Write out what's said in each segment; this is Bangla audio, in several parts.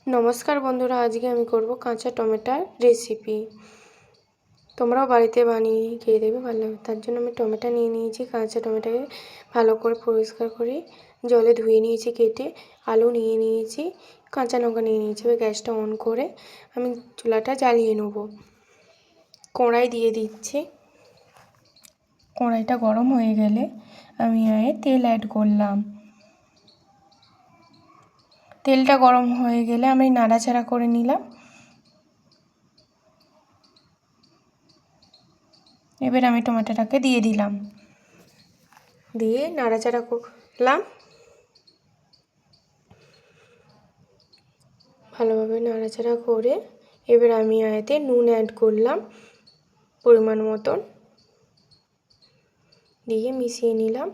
নমস্কার বন্ধুরা, আজকে আমি করব কাঁচা টমেটোর রেসিপি। তোমরাও বাড়িতে বানিয়ে খেয়ে দেবে, ভালো লাগবে। তার জন্য আমি টমেটো নিয়ে নিয়েছি। কাঁচা টমেটোকে ভালো করে পরিষ্কার করে জলে ধুয়ে নিয়েছি, কেটে আলু নিয়ে নিয়েছি, কাঁচা লঙ্কা নিয়ে নিয়েছি। এবার গ্যাসটা অন করে আমি চুলাটা জ্বালিয়ে নেব। কড়াই দিয়ে দিচ্ছি। কড়াইটা গরম হয়ে গেলে আমি তেল অ্যাড করলাম। তেলটা গরম হয়ে গেলে আমি নাড়াচাড়া করে নিলাম। এবার আমি টমেটোটাকে দিয়ে দিলাম, দিয়ে নাড়াচাড়া করলাম। ভালোভাবে নাড়াচাড়া করে এবার আমি এতে নুন অ্যাড করলাম পরিমাণ মতন, দিয়ে মিশিয়ে নিলাম।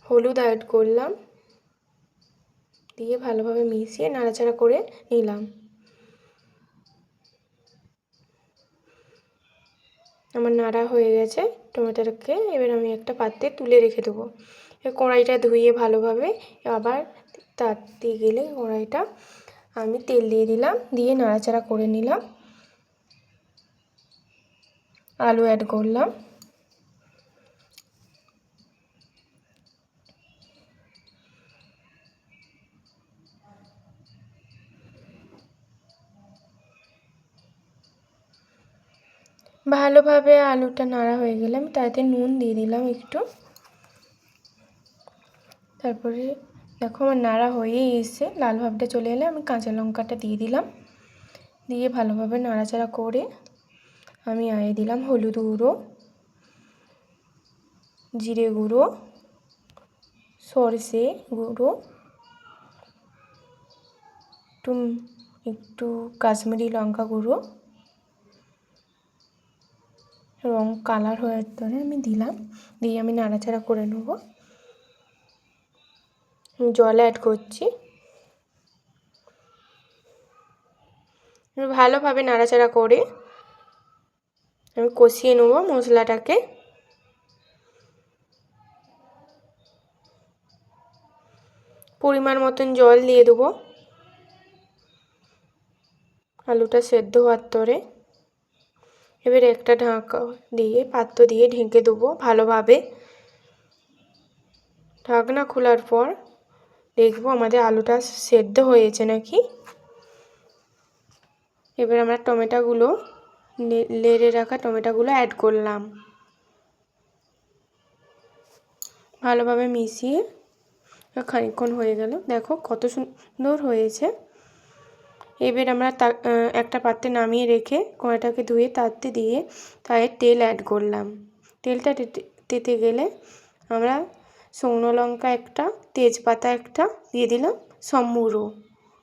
হলুদ অ্যাড করলাম, দিয়ে ভালোভাবে মিশিয়ে নাড়াচাড়া করে নিলাম। আমার নাড়া হয়ে গেছে টমেটোটাকে। এবার আমি একটা পাত্রে তুলে রেখে দেবো। কড়াইটা ধুয়ে ভালোভাবে আবার তাতে গেলে কড়াইটা আমি তেল দিয়ে দিলাম, দিয়ে নাড়াচাড়া করে নিলাম। আলু অ্যাড করলাম, ভালোভাবে আলুটা নাড়া হয়ে গেলে আমি তাতে নুন দিয়ে দিলাম একটু। তারপরে দেখো আমার নাড়া হয়েই এসে লাল ভাবটা চলে এলে আমি কাঁচা লঙ্কাটা দিয়ে দিলাম, দিয়ে ভালোভাবে নাড়াচাড়া করে আমি দিলাম হলুদ গুঁড়ো, জিরে গুঁড়ো, সরষে গুঁড়ো, একটু কাশ্মীরি লঙ্কা গুঁড়ো, রং কালার হয়ে ধরে আমি দিলাম, দিয়ে আমি নাড়াচাড়া করে নেব। জল অ্যাড করছি। ভালোভাবে নাড়াচাড়া করে আমি কষিয়ে নেব মশলাটাকে। পরিমাণ মতন জল দিয়ে দেবো আলুটা সেদ্ধ হওয়ার তরে। এবার একটা ঢাকা দিয়ে পাত্র দিয়ে ঢেকে দেবো ভালোভাবে। ঢাকনা খোলার পর দেখবো আমাদের আলুটা সেদ্ধ হয়েছে নাকি। এবার আমরা টমেটোগুলো লেড়ে রাখা টমেটোগুলো অ্যাড করলাম, ভালোভাবে মিশিয়ে খানিকক্ষণ হয়ে গেল। দেখো কত সুন্দর হয়েছে। এবার আমরা একটা পাত্রে নামিয়ে রেখে কড়াইটাকে ধুয়ে তাতে দিয়ে তাতে তেল অ্যাড করলাম। তেলটা তেতে গেলে আমরা শুকনো লঙ্কা একটা, তেজপাতা একটা দিয়ে দিলাম, সম্বুরো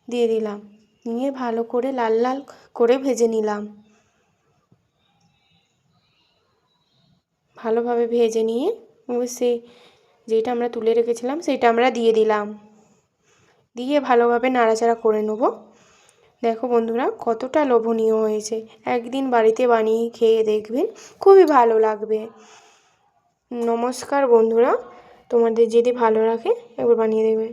দিয়ে দিলাম, নিয়ে ভালো করে লাল লাল করে ভেজে নিলাম। ভালোভাবে ভেজে নিয়ে সেই যেটা আমরা তুলে রেখেছিলাম সেটা আমরা দিয়ে দিলাম, দিয়ে ভালোভাবে নাড়াচাড়া করে নেব। দেখো বন্ধুরা কতটা লোভনীয় হয়েছে। একদিন বাড়িতে বানিয়ে খেয়ে দেখবেন, খুবই ভালো লাগবে। নমস্কার বন্ধুরা, তোমাদের যদি ভালো লাগে একবার বানিয়ে দেবে।